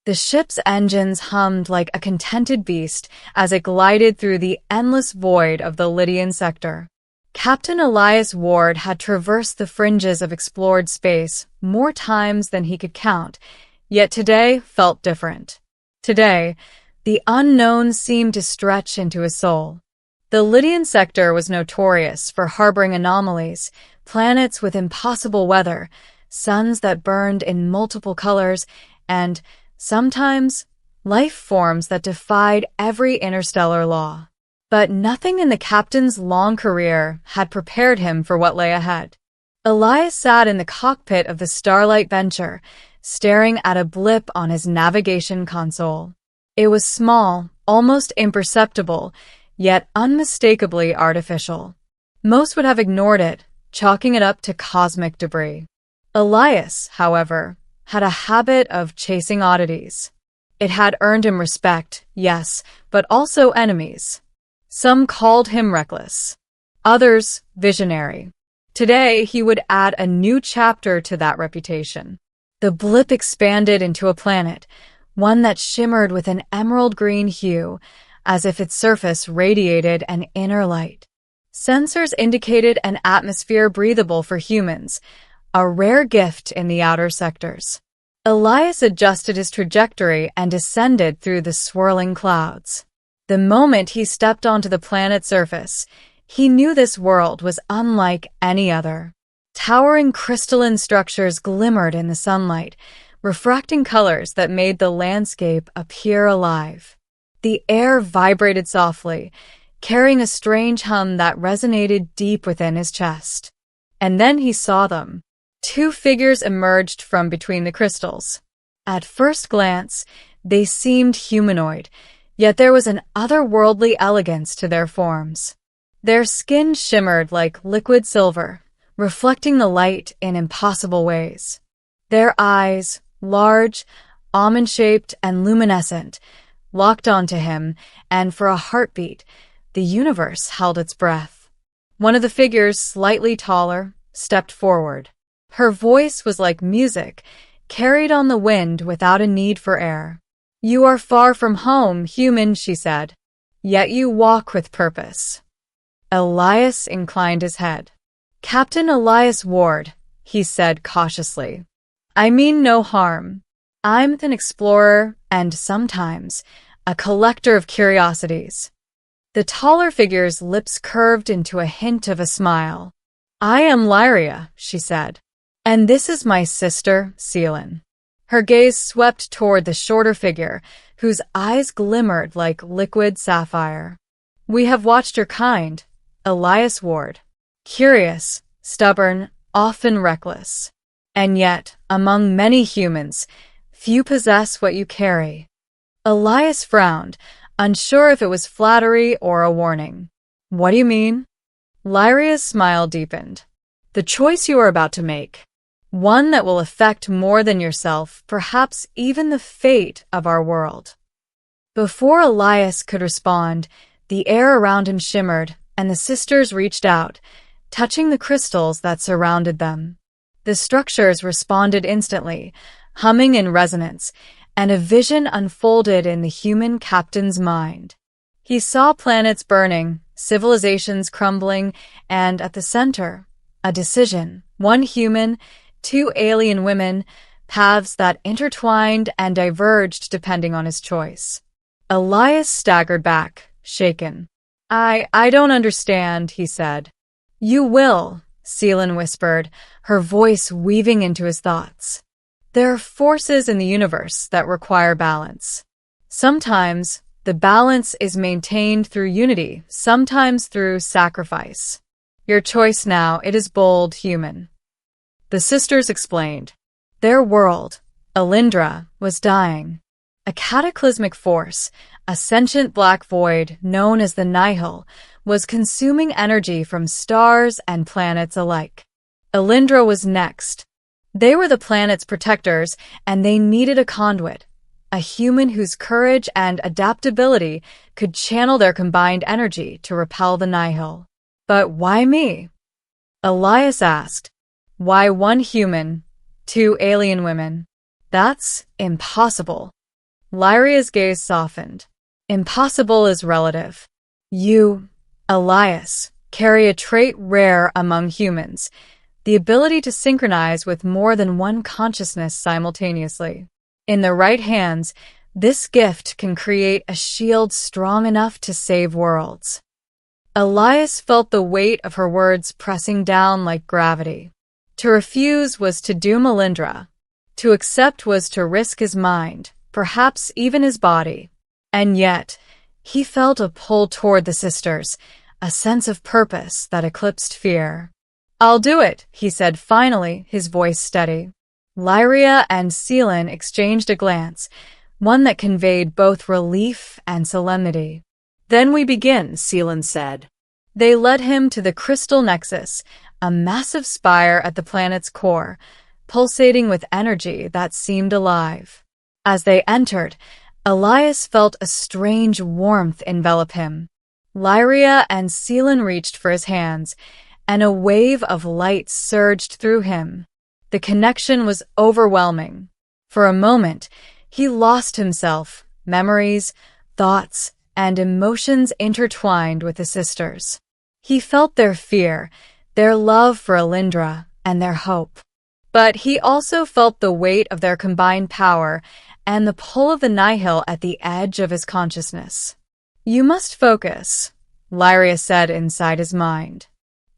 The ship's engines hummed like a contented beast as it glided through the endless void of the Lydian sector. Captain Elias Ward had traversed the fringes of explored space more times than he could count, yet today felt different. Today, the unknown seemed to stretch into his soul. The Lydian sector was notorious for harboring anomalies, planets with impossible weather, suns that burned in multiple colors, and, sometimes, life forms that defied every interstellar law. But nothing in the captain's long career had prepared him for what lay ahead. Elias sat in the cockpit of the Starlight Venture, staring at a blip on his navigation console. It was small, almost imperceptible, yet unmistakably artificial. Most would have ignored it, chalking it up to cosmic debris. Elias, however, had a habit of chasing oddities. It had earned him respect, yes, but also enemies. Some called him reckless, others visionary. Today, he would add a new chapter to that reputation. The blip expanded into a planet, one that shimmered with an emerald green hue, as if its surface radiated an inner light. Sensors indicated an atmosphere breathable for humans, a rare gift in the outer sectors. Elias adjusted his trajectory and descended through the swirling clouds. The moment he stepped onto the planet's surface, he knew this world was unlike any other. Towering crystalline structures glimmered in the sunlight, refracting colors that made the landscape appear alive. The air vibrated softly, carrying a strange hum that resonated deep within his chest. And then he saw them. Two figures emerged from between the crystals. At first glance, they seemed humanoid, yet there was an otherworldly elegance to their forms. Their skin shimmered like liquid silver, reflecting the light in impossible ways. Their eyes, large, almond-shaped and luminescent, locked onto him, and for a heartbeat, the universe held its breath. One of the figures, slightly taller, stepped forward. Her voice was like music, carried on the wind without a need for air. "You are far from home, human," she said. "Yet you walk with purpose." Elias inclined his head. "Captain Elias Ward," he said cautiously. "I mean no harm. I'm an explorer and, sometimes, a collector of curiosities." The taller figure's lips curved into a hint of a smile. "I am Lyria," she said. "And this is my sister, Celine." Her gaze swept toward the shorter figure, whose eyes glimmered like liquid sapphire. "We have watched your kind, Elias Ward. Curious, stubborn, often reckless. And yet, among many humans, few possess what you carry." Elias frowned, unsure if it was flattery or a warning. "What do you mean?" Lyria's smile deepened. "The choice you are about to make. One that will affect more than yourself, perhaps even the fate of our world." Before Elias could respond, the air around him shimmered, and the sisters reached out, touching the crystals that surrounded them. The structures responded instantly, humming in resonance, and a vision unfolded in the human captain's mind. He saw planets burning, civilizations crumbling, and at the center, a decision. One human, two alien women, paths that intertwined and diverged depending on his choice. Elias staggered back, shaken. I don't understand," he said. "You will," Celine whispered, her voice weaving into his thoughts. "There are forces in the universe that require balance. Sometimes, the balance is maintained through unity, sometimes through sacrifice. Your choice now, it is bold, human." The sisters explained. Their world, Alindra, was dying. A cataclysmic force, a sentient black void known as the Nihil, was consuming energy from stars and planets alike. Alindra was next. They were the planet's protectors, and they needed a conduit, a human whose courage and adaptability could channel their combined energy to repel the Nihil. "But why me?" Elias asked. "Why one human, two alien women? That's impossible." Lyria's gaze softened. Impossible is relative. You, Elias, carry a trait rare among humans, the ability to synchronize with more than one consciousness simultaneously. In the right hands, this gift can create a shield strong enough to save worlds. Elias felt the weight of her words pressing down like gravity. To refuse was to doom Alindra. To accept was to risk his mind, perhaps even his body. And yet, he felt a pull toward the sisters, a sense of purpose that eclipsed fear. "I'll do it," he said finally, his voice steady. Lyria and Seelan exchanged a glance, one that conveyed both relief and solemnity. "Then we begin," Seelan said. They led him to the Crystal Nexus, a massive spire at the planet's core, pulsating with energy that seemed alive. As they entered, Elias felt a strange warmth envelop him. Lyria and Seelan reached for his hands, and a wave of light surged through him. The connection was overwhelming. For a moment, he lost himself, memories, thoughts, and emotions intertwined with the sisters. He felt their fear, their love for Alindra, and their hope. But he also felt the weight of their combined power and the pull of the Nihil at the edge of his consciousness. "You must focus," Lyria said inside his mind.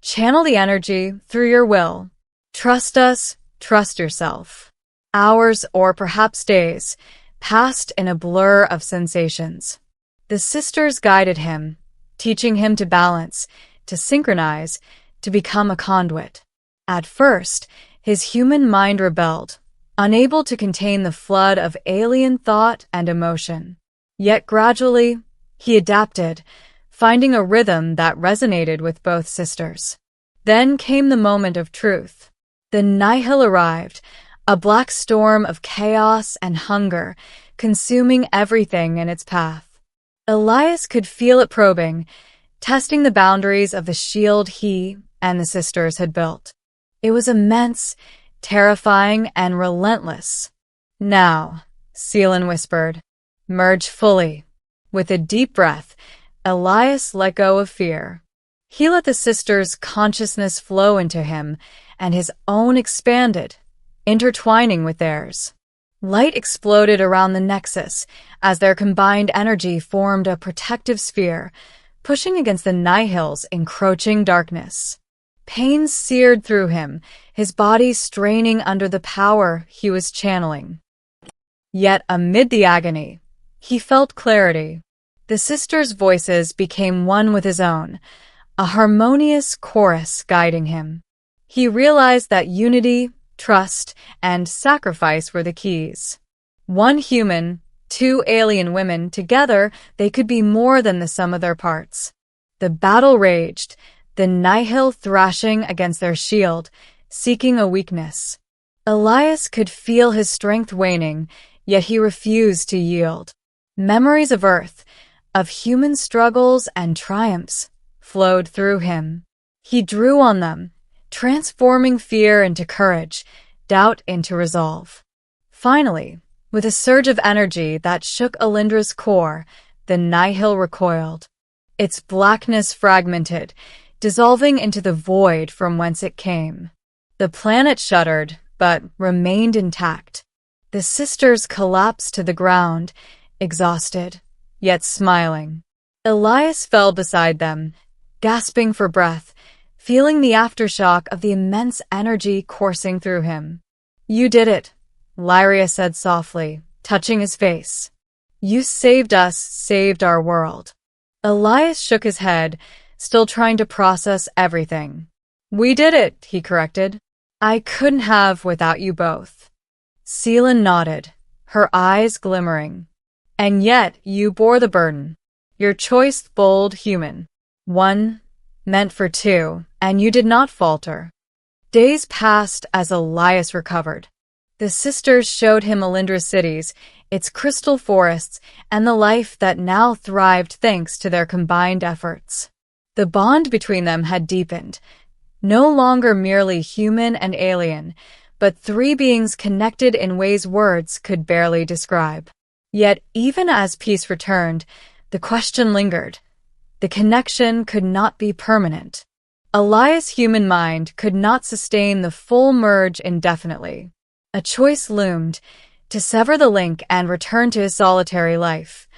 "Channel the energy through your will. Trust us, trust yourself." Hours, or perhaps days, passed in a blur of sensations. The sisters guided him, teaching him to balance, to synchronize, to become a conduit. At first, his human mind rebelled, unable to contain the flood of alien thought and emotion. Yet gradually, he adapted, finding a rhythm that resonated with both sisters. Then came the moment of truth. The Nihil arrived, a black storm of chaos and hunger, consuming everything in its path. Elias could feel it probing, testing the boundaries of the shield he and the sisters had built. It was immense, terrifying, and relentless. "Now," Seelan whispered, "merge fully." With a deep breath, Elias let go of fear. He let the sisters' consciousness flow into him, and his own expanded, intertwining with theirs. Light exploded around the nexus as their combined energy formed a protective sphere, pushing against the Nihil's encroaching darkness. Pain seared through him, his body straining under the power he was channeling. Yet amid the agony, he felt clarity. The sisters' voices became one with his own, a harmonious chorus guiding him. He realized that unity, trust, and sacrifice were the keys. One human, two alien women, together they could be more than the sum of their parts. The battle raged, the Nihil thrashing against their shield, seeking a weakness. Elias could feel his strength waning, yet he refused to yield. Memories of Earth, of human struggles and triumphs, flowed through him. He drew on them, transforming fear into courage, doubt into resolve. Finally, with a surge of energy that shook Alindra's core, the Nihil recoiled. Its blackness fragmented, dissolving into the void from whence it came. The planet shuddered, but remained intact. The sisters collapsed to the ground, exhausted, yet smiling. Elias fell beside them, gasping for breath, feeling the aftershock of the immense energy coursing through him. "You did it," Lyria said softly, touching his face. "You saved us, saved our world." Elias shook his head, still trying to process everything. "We did it," he corrected. "I couldn't have without you both." Seelan nodded, her eyes glimmering. "And yet you bore the burden. Your choice bold human. One meant for two, and you did not falter." Days passed as Elias recovered. The sisters showed him Alindra's cities, its crystal forests, and the life that now thrived thanks to their combined efforts. The bond between them had deepened, no longer merely human and alien, but three beings connected in ways words could barely describe. Yet even as peace returned, the question lingered. The connection could not be permanent. Elias' human mind could not sustain the full merge indefinitely. A choice loomed: to sever the link and return to his solitary life,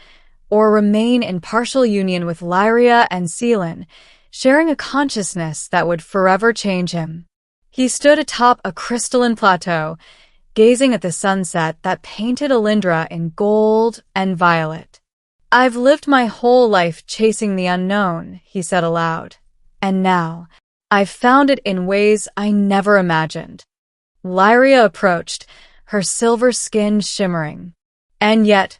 or remain in partial union with Lyria and Seelen, sharing a consciousness that would forever change him. He stood atop a crystalline plateau, gazing at the sunset that painted Alindra in gold and violet. "I've lived my whole life chasing the unknown," he said aloud, "and now I've found it in ways I never imagined." Lyria approached, her silver skin shimmering. "And yet,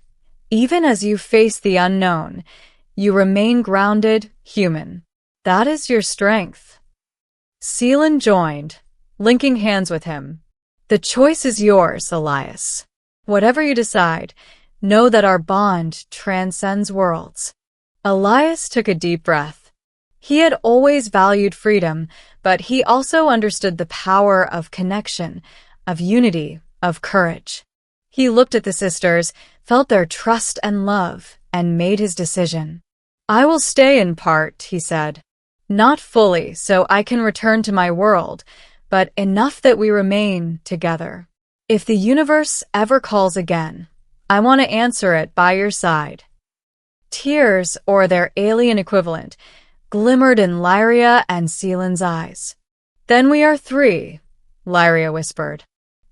even as you face the unknown, you remain grounded, human. That is your strength." Seelen joined, linking hands with him. "The choice is yours, Elias. Whatever you decide, know that our bond transcends worlds." Elias took a deep breath. He had always valued freedom, but he also understood the power of connection, of unity, of courage. He looked at the sisters, felt their trust and love, and made his decision. "I will stay in part," he said. "Not fully, so I can return to my world, but enough that we remain together. If the universe ever calls again, I want to answer it by your side." Tears, or their alien equivalent, glimmered in Lyria and Seelen's eyes. "Then we are three," Lyria whispered.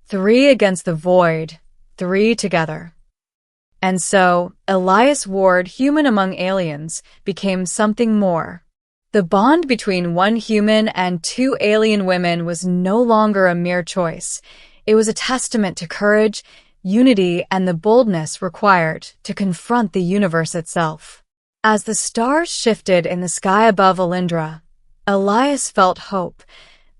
"Three against the void, three together." And so, Elias Ward, human among aliens, became something more. The bond between one human and two alien women was no longer a mere choice. It was a testament to courage, unity, and the boldness required to confront the universe itself. As the stars shifted in the sky above Alindra, Elias felt hope,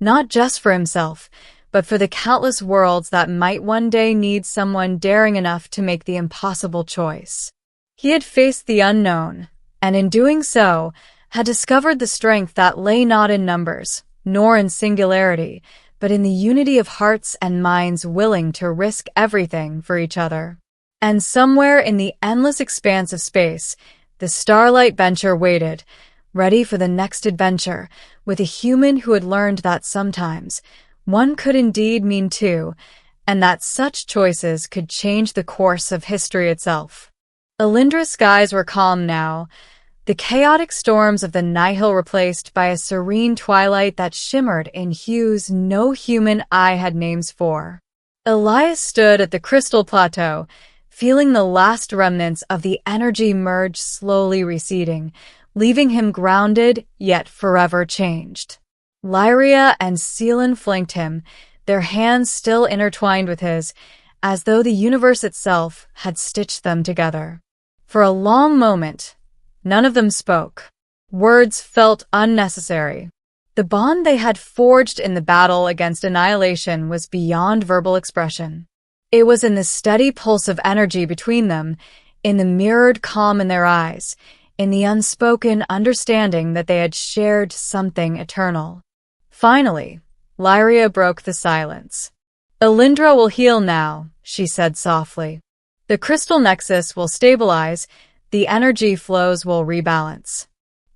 not just for himself, but for the countless worlds that might one day need someone daring enough to make the impossible choice. He had faced the unknown, and in doing so, had discovered the strength that lay not in numbers, nor in singularity, but in the unity of hearts and minds willing to risk everything for each other. And somewhere in the endless expanse of space, the Starlight Venture waited, ready for the next adventure, with a human who had learned that sometimes one could indeed mean two, and that such choices could change the course of history itself. Alindra's skies were calm now, the chaotic storms of the Nihil replaced by a serene twilight that shimmered in hues no human eye had names for. Elias stood at the crystal plateau, feeling the last remnants of the energy merge slowly receding, leaving him grounded yet forever changed. Lyria and Seelen flanked him, their hands still intertwined with his, as though the universe itself had stitched them together. For a long moment, none of them spoke. Words felt unnecessary. The bond they had forged in the battle against annihilation was beyond verbal expression. It was in the steady pulse of energy between them, in the mirrored calm in their eyes, in the unspoken understanding that they had shared something eternal. Finally, Lyria broke the silence. "Alindra will heal now," she said softly. "The crystal nexus will stabilize, the energy flows will rebalance.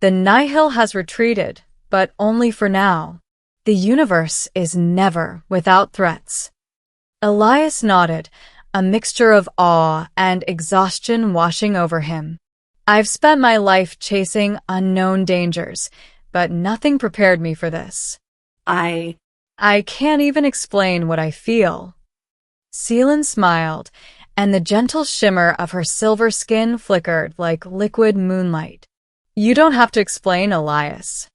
The Nihil has retreated, but only for now. The universe is never without threats." Elias nodded, a mixture of awe and exhaustion washing over him. "I've spent my life chasing unknown dangers, but nothing prepared me for this. I can't even explain what I feel." Seelen smiled, and the gentle shimmer of her silver skin flickered like liquid moonlight. "You don't have to explain, Elias.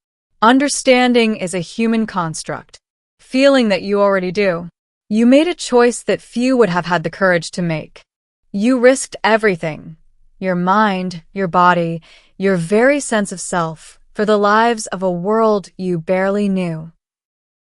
Understanding is a human construct, feeling that you already do. You made a choice that few would have had the courage to make. You risked everything, your mind, your body, your very sense of self, for the lives of a world you barely knew."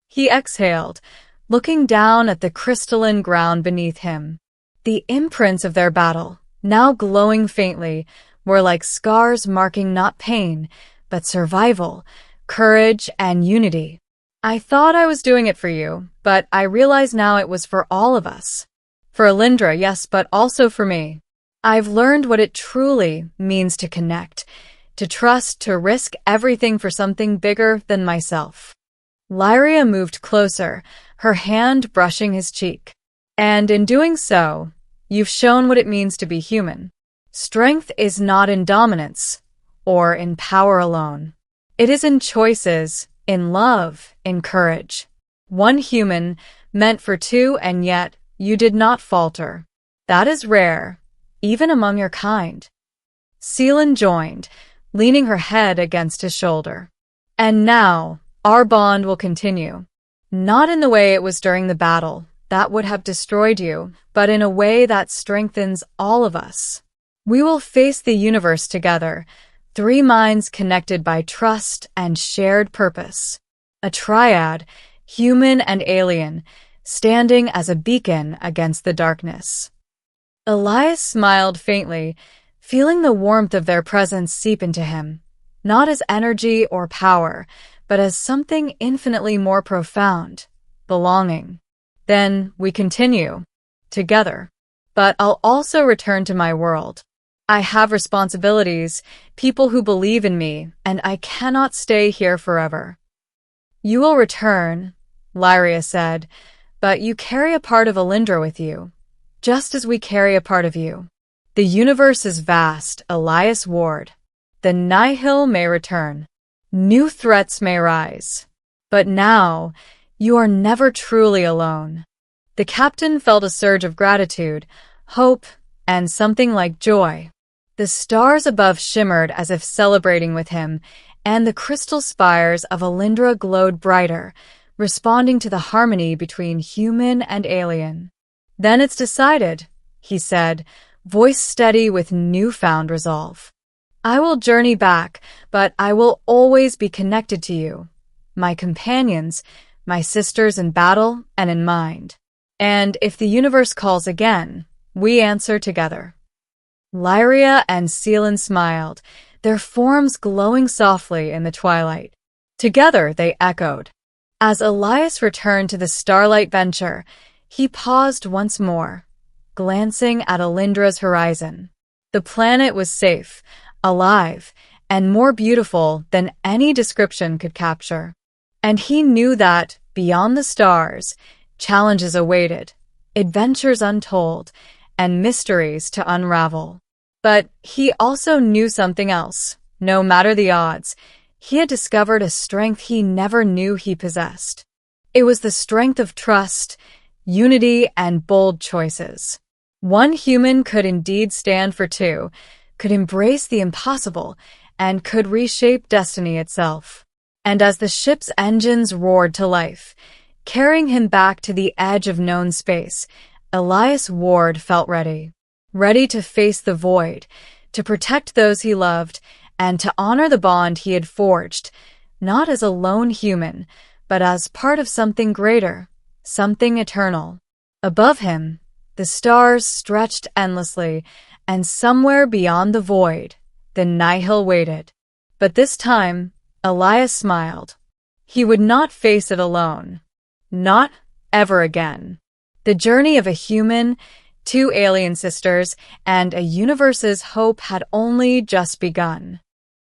He exhaled, looking down at the crystalline ground beneath him. The imprints of their battle, now glowing faintly, were like scars marking not pain, but survival, courage, and unity. "I thought I was doing it for you, but I realize now it was for all of us. For Alindra, yes, but also for me. I've learned what it truly means to connect, to trust, to risk everything for something bigger than myself. Lyria moved closer, her hand brushing his cheek. And in doing so, you've shown what it means to be human. Strength is not in dominance or in power alone. It is in choices, in love, in courage. One human meant for two, and yet you did not falter. That is rare, even among your kind. Seelan joined, leaning her head against his shoulder. And now, our bond will continue. Not in the way it was during the battle, that would have destroyed you, but in a way that strengthens all of us. We will face the universe together, three minds connected by trust and shared purpose. A triad, human and alien, standing as a beacon against the darkness. Elias smiled faintly, feeling the warmth of their presence seep into him, not as energy or power, but as something infinitely more profound, belonging. Then we continue, together. But I'll also return to my world. I have responsibilities, people who believe in me, and I cannot stay here forever. You will return, Lyria said, but you carry a part of Alindra with you, just as we carry a part of you. The universe is vast, Elias Ward. The nihil may return. New threats may rise. But now, you are never truly alone. The captain felt a surge of gratitude, hope, and something like joy. The stars above shimmered as if celebrating with him, and the crystal spires of Alindra glowed brighter, responding to the harmony between human and alien. Then it's decided, he said, voice steady with newfound resolve. I will journey back, but I will always be connected to you, my companions, my sisters in battle and in mind. And if the universe calls again, we answer together. Lyria and Seelan smiled, their forms glowing softly in the twilight. Together they echoed. As Elias returned to the Starlight Venture, he paused once more, glancing at Alindra's horizon. The planet was safe, alive, and more beautiful than any description could capture. And he knew that, beyond the stars, challenges awaited, adventures untold, and mysteries to unravel. But he also knew something else. No matter the odds, he had discovered a strength he never knew he possessed. It was the strength of trust, unity, and bold choices. One human could indeed stand for two, could embrace the impossible, and could reshape destiny itself. And as the ship's engines roared to life, carrying him back to the edge of known space, Elias Ward felt ready. Ready to face the void, to protect those he loved, and to honor the bond he had forged, not as a lone human, but as part of something greater, something eternal. Above him, the stars stretched endlessly, and somewhere beyond the void, the nihil waited. But this time, Elias smiled. He would not face it alone. Not ever again. The journey of a human, two alien sisters, and a universe's hope had only just begun.